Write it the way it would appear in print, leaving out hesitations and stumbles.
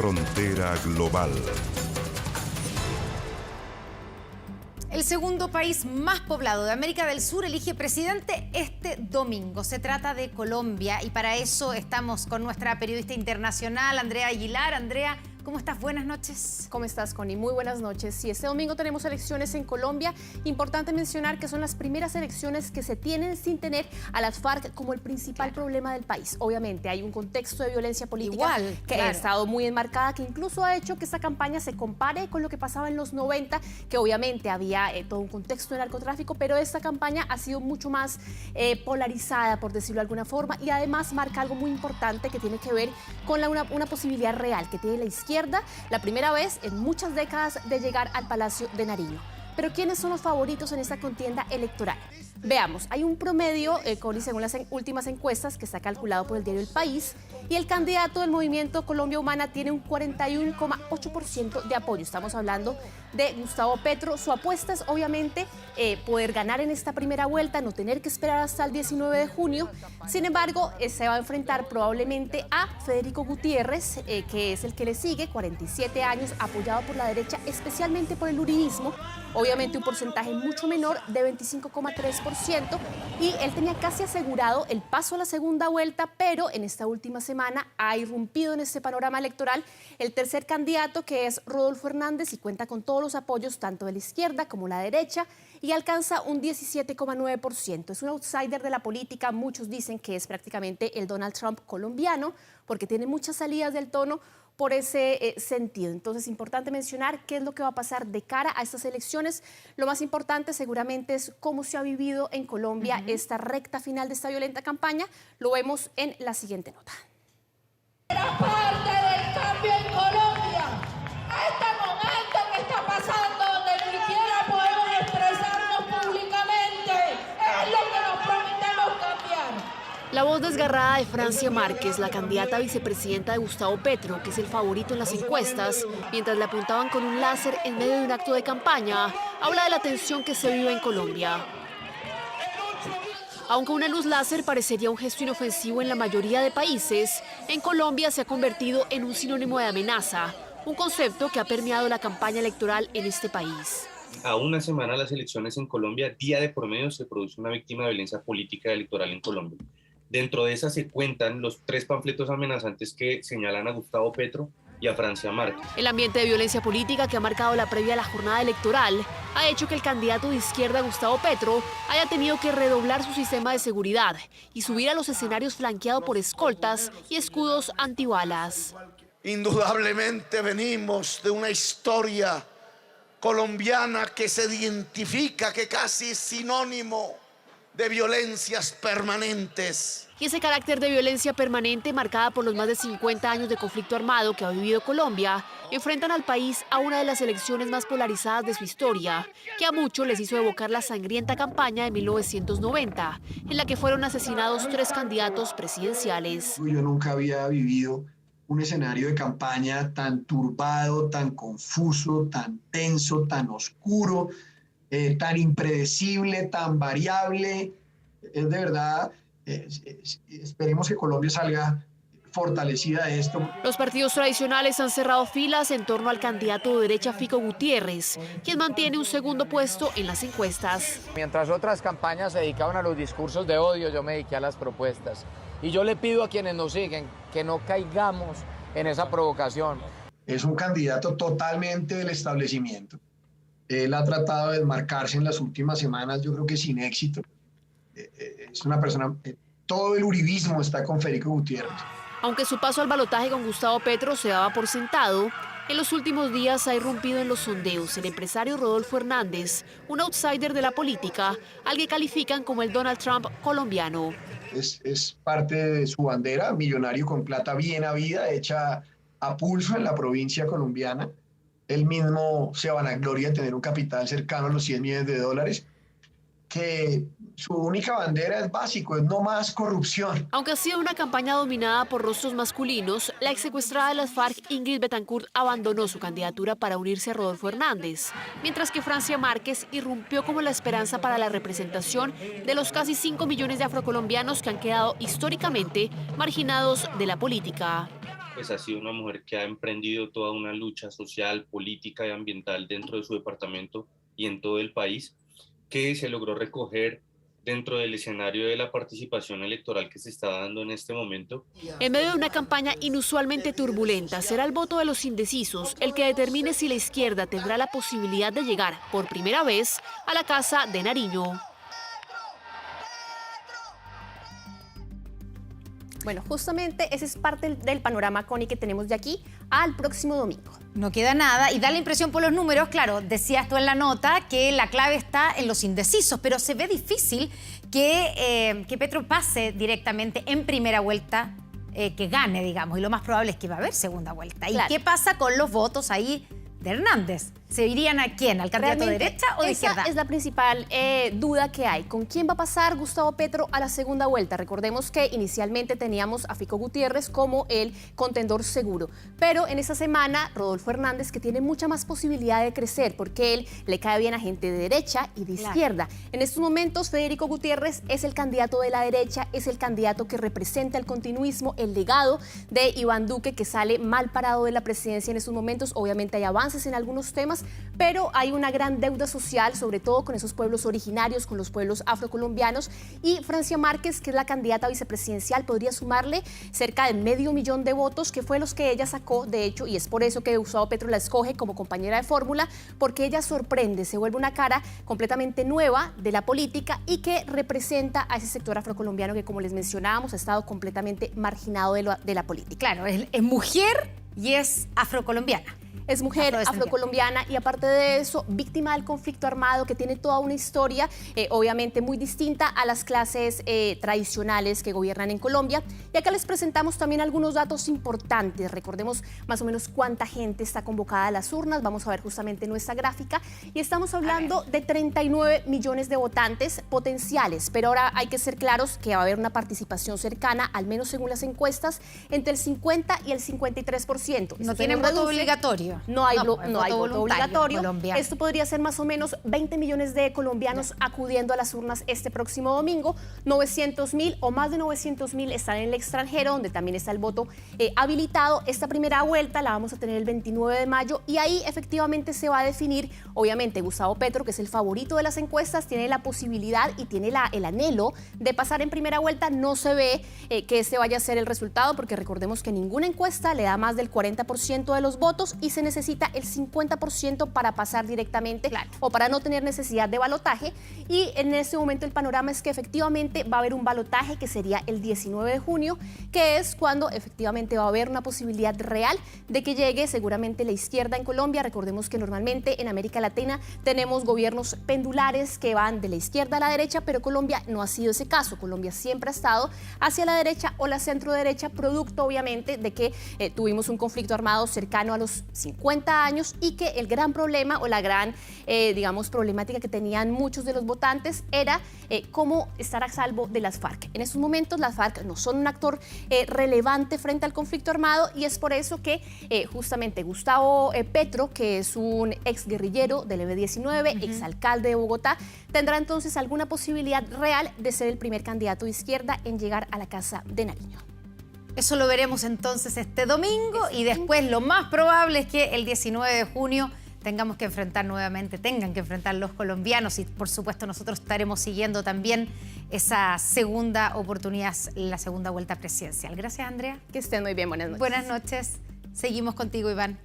Frontera Global. El segundo país más poblado de América del Sur elige presidente este domingo. Se trata de Colombia y para eso estamos con nuestra periodista internacional, Andrea Aguilar. Andrea, ¿cómo estás? Buenas noches. ¿Cómo estás, Connie? Muy buenas noches. Sí, este domingo tenemos elecciones en Colombia. Importante mencionar que son las primeras elecciones que se tienen sin tener a las FARC como el principal problema del país. Obviamente hay un contexto de violencia política que ha estado muy enmarcada, que incluso ha hecho que esta campaña se compare con lo que pasaba en los 90, que obviamente había todo un contexto de narcotráfico, pero esta campaña ha sido mucho más polarizada, por decirlo de alguna forma, y además marca algo muy importante que tiene que ver con una posibilidad real que tiene la izquierda, la primera vez en muchas décadas de llegar al Palacio de Nariño. Pero ¿quiénes son los favoritos en esta contienda electoral? Veamos, hay un promedio, Connie, según las últimas encuestas que está calculado por el diario El País, y el candidato del movimiento Colombia Humana tiene un 41,8% de apoyo. Estamos hablando de Gustavo Petro. Su apuesta es obviamente poder ganar en esta primera vuelta, no tener que esperar hasta el 19 de junio. Sin embargo, se va a enfrentar probablemente a Federico Gutiérrez, que es el que le sigue, 47 años, apoyado por la derecha, especialmente por el uribismo. Obviamente un porcentaje mucho menor de 25,3%, y él tenía casi asegurado el paso a la segunda vuelta, pero en esta última semana ha irrumpido en este panorama electoral el tercer candidato, que es Rodolfo Hernández, y cuenta con todos los apoyos tanto de la izquierda como la derecha, y alcanza un 17,9%. Es un outsider de la política. Muchos dicen que es prácticamente el Donald Trump colombiano, porque tiene muchas salidas del tono por ese sentido. Entonces, importante mencionar qué es lo que va a pasar de cara a estas elecciones. Lo más importante seguramente es cómo se ha vivido en Colombia esta recta final de esta violenta campaña. Lo vemos en la siguiente nota. Era parte del cambio en Colombia. Este momento que está pasando, donde ni siquiera podemos expresarnos públicamente, es lo que nos prometemos cambiar. La voz desgarrada de Francia Márquez, la candidata vicepresidenta de Gustavo Petro, que es el favorito en las encuestas, mientras le apuntaban con un láser en medio de un acto de campaña, habla de la tensión que se vive en Colombia. Aunque una luz láser parecería un gesto inofensivo en la mayoría de países, en Colombia se ha convertido en un sinónimo de amenaza, un concepto que ha permeado la campaña electoral en este país. A una semana de las elecciones en Colombia, día de por medio se produce una víctima de violencia política y electoral en Colombia. Dentro de esas se cuentan los 3 panfletos amenazantes que señalan a Gustavo Petro y a Francia Márquez. El ambiente de violencia política que ha marcado la previa a la jornada electoral ha hecho que el candidato de izquierda, Gustavo Petro, haya tenido que redoblar su sistema de seguridad y subir a los escenarios flanqueado por escoltas y escudos antibalas. Indudablemente venimos de una historia colombiana que se identifica, que casi es sinónimo de violencias permanentes. Y ese carácter de violencia permanente, marcada por los más de 50 años de conflicto armado que ha vivido Colombia, enfrentan al país a una de las elecciones más polarizadas de su historia, que a muchos les hizo evocar la sangrienta campaña de 1990, en la que fueron asesinados 3 candidatos presidenciales. Yo nunca había vivido un escenario de campaña tan turbado, tan confuso, tan tenso, tan oscuro, tan impredecible, tan variable. Es de verdad, esperemos que Colombia salga fortalecida de esto. Los partidos tradicionales han cerrado filas en torno al candidato de derecha Fico Gutiérrez, quien mantiene un segundo puesto en las encuestas. Mientras otras campañas se dedicaban a los discursos de odio, yo me dediqué a las propuestas. Y yo le pido a quienes nos siguen que no caigamos en esa provocación. Es un candidato totalmente del establecimiento. Él ha tratado de desmarcarse en las últimas semanas, yo creo que sin éxito. Es una persona, todo el uribismo está con Federico Gutiérrez. Aunque su paso al balotaje con Gustavo Petro se daba por sentado, en los últimos días ha irrumpido en los sondeos el empresario Rodolfo Hernández, un outsider de la política, al que califican como el Donald Trump colombiano. Es parte de su bandera, millonario con plata bien habida, hecha a pulso en la provincia colombiana. Él mismo se vanagloria de tener un capital cercano a los 100 millones de dólares, que su única bandera es básico, es no más corrupción. Aunque ha sido una campaña dominada por rostros masculinos, la exsecuestrada de las FARC, Ingrid Betancourt, abandonó su candidatura para unirse a Rodolfo Hernández, mientras que Francia Márquez irrumpió como la esperanza para la representación de los casi 5 millones de afrocolombianos que han quedado históricamente marginados de la política. pues ha sido una mujer que ha emprendido toda una lucha social, política y ambiental dentro de su departamento y en todo el país, que se logró recoger dentro del escenario de la participación electoral que se está dando en este momento. En medio de una campaña inusualmente turbulenta, será el voto de los indecisos el que determine si la izquierda tendrá la posibilidad de llegar por primera vez a la Casa de Nariño. Bueno, justamente ese es parte del panorama, Connie, que tenemos de aquí al próximo domingo. No queda nada y da la impresión por los números, claro, decías tú en la nota que la clave está en los indecisos, pero se ve difícil que Petro pase directamente en primera vuelta, que gane, digamos, y lo más probable es que va a haber segunda vuelta. ¿Y qué pasa con los votos ahí de Hernández? ¿Se irían a quién? ¿Al candidato de derecha o de izquierda? Esa es la principal duda que hay. ¿Con quién va a pasar Gustavo Petro a la segunda vuelta? Recordemos que inicialmente teníamos a Fico Gutiérrez como el contendor seguro. Pero en esa semana, Rodolfo Hernández, que tiene mucha más posibilidad de crecer, porque él le cae bien a gente de derecha y de izquierda. En estos momentos, Federico Gutiérrez es el candidato de la derecha, es el candidato que representa el continuismo, el legado de Iván Duque, que sale mal parado de la presidencia en estos momentos. Obviamente hay avances en algunos temas, pero hay una gran deuda social, sobre todo con esos pueblos originarios, con los pueblos afrocolombianos, y Francia Márquez, que es la candidata vicepresidencial, podría sumarle cerca de 500.000 de votos, que fue los que ella sacó, de hecho, y es por eso que Gustavo Petro la escoge como compañera de fórmula, porque ella sorprende, se vuelve una cara completamente nueva de la política y que representa a ese sector afrocolombiano que, como les mencionábamos, ha estado completamente marginado de la política. Claro, es mujer y es afrocolombiana. Es mujer afrocolombiana y aparte de eso, víctima del conflicto armado, que tiene toda una historia obviamente muy distinta a las clases tradicionales que gobiernan en Colombia. Y acá les presentamos también algunos datos importantes. Recordemos más o menos cuánta gente está convocada a las urnas. Vamos a ver justamente nuestra gráfica. Y estamos hablando de 39 millones de votantes potenciales. Pero ahora hay que ser claros que va a haber una participación cercana, al menos según las encuestas, entre el 50 y el 53%. No tienen voto obligatorio. No hay voto obligatorio. Esto Esto podría ser más o menos 20 millones de colombianos acudiendo a las urnas este próximo domingo. 900.000 o más de 900.000 están en el extranjero, donde también está el voto habilitado. Esta primera vuelta la vamos a tener el 29 de mayo y ahí efectivamente se va a definir, obviamente, Gustavo Petro, que es el favorito de las encuestas, tiene la posibilidad y tiene el anhelo de pasar en primera vuelta. No se ve que este vaya a ser el resultado, porque recordemos que ninguna encuesta le da más del 40% de los votos y se necesita el 50% para pasar directamente o para no tener necesidad de balotaje. Y en este momento el panorama es que efectivamente va a haber un balotaje que sería el 19 de junio, que es cuando efectivamente va a haber una posibilidad real de que llegue seguramente la izquierda en Colombia. Recordemos que normalmente en América Latina tenemos gobiernos pendulares que van de la izquierda a la derecha, pero Colombia no ha sido ese caso. Colombia siempre ha estado hacia la derecha o la centro derecha, producto obviamente de que tuvimos un conflicto armado cercano a los 50 años y que el gran problema o la gran, digamos, problemática que tenían muchos de los votantes era cómo estar a salvo de las FARC. En estos momentos las FARC no son un actor relevante frente al conflicto armado y es por eso que justamente Gustavo Petro, que es un ex guerrillero del M-19, exalcalde de Bogotá, tendrá entonces alguna posibilidad real de ser el primer candidato de izquierda en llegar a la Casa de Nariño. Eso lo veremos entonces este domingo y después lo más probable es que el 19 de junio tengan que enfrentar los colombianos y por supuesto nosotros estaremos siguiendo también esa segunda oportunidad, la segunda vuelta presidencial. Gracias, Andrea. Que estén muy bien, buenas noches. Buenas noches. Seguimos contigo, Iván.